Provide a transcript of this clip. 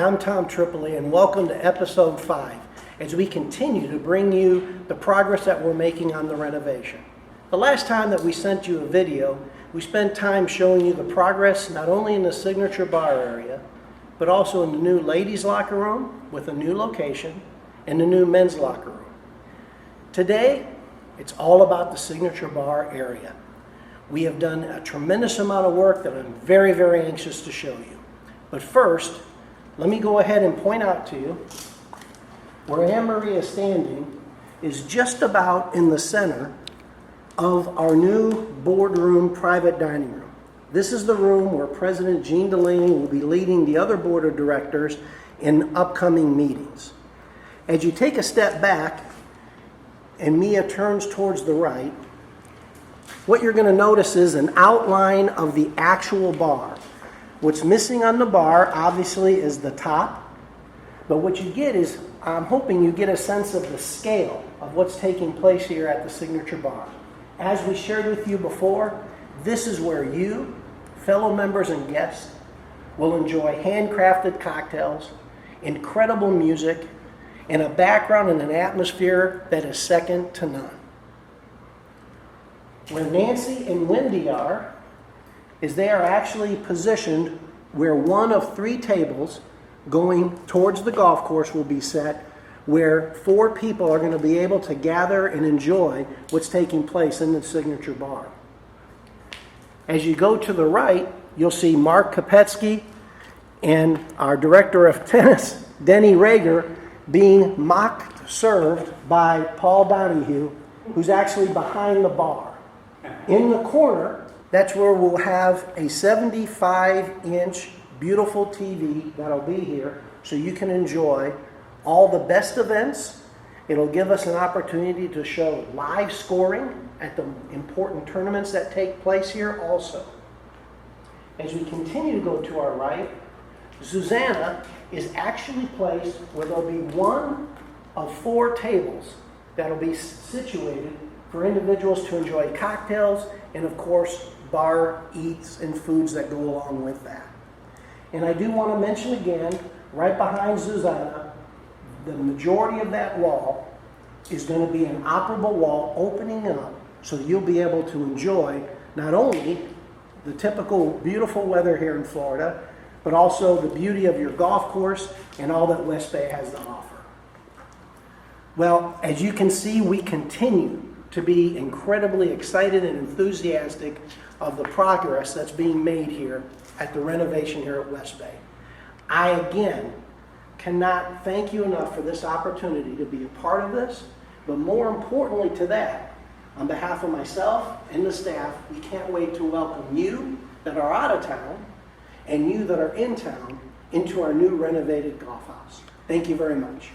I'm Tom Tripoli, and welcome to episode 5 as we continue to bring you the progress that we're making on the renovation. The last time that we sent you a video, we spent time showing you the progress not only in the signature bar area, but also in the new ladies' locker room with a new location and the new men's locker room. Today, it's all about the signature bar area. We have done a tremendous amount of work that I'm very, very anxious to show you. But first, let me go ahead and point out to you where Anne-Marie is standing is just about in the center of our new boardroom private dining room. This is the room where President Jean Delaney will be leading the other board of directors in upcoming meetings. As you take a step back and Mia turns towards the right, what you're going to notice is an outline of the actual bar. What's missing on the bar, obviously, is the top. But what you get is, I'm hoping you get a sense of the scale of what's taking place here at the signature bar. As we shared with you before, this is where you, fellow members and guests, will enjoy handcrafted cocktails, incredible music, and a background and an atmosphere that is second to none. Where Nancy and Wendy are, is they are actually positioned where one of 3 tables going towards the golf course will be set, where 4 people are going to be able to gather and enjoy what's taking place in the signature bar. As you go to the right, you'll see Mark Kopetsky and our director of tennis, Denny Rager, being mock served by Paul Donahue, who's actually behind the bar. In the corner, that's where we'll have a 75-inch beautiful TV that'll be here so you can enjoy all the best events. It'll give us an opportunity to show live scoring at the important tournaments that take place here also. As we continue to go to our right, Susanna is actually placed where there'll be one of 4 tables that'll be situated for individuals to enjoy cocktails and, of course, bar eats and foods that go along with that. And I do want to mention again, right behind Susanna, the majority of that wall is going to be an operable wall opening up so that you'll be able to enjoy not only the typical beautiful weather here in Florida, but also the beauty of your golf course and all that West Bay has to offer. Well, as you can see, we continue to be incredibly excited and enthusiastic of the progress that's being made here at the renovation here at West Bay. I, again, cannot thank you enough for this opportunity to be a part of this, but more importantly to that, on behalf of myself and the staff, we can't wait to welcome you that are out of town and you that are in town into our new renovated golf house. Thank you very much.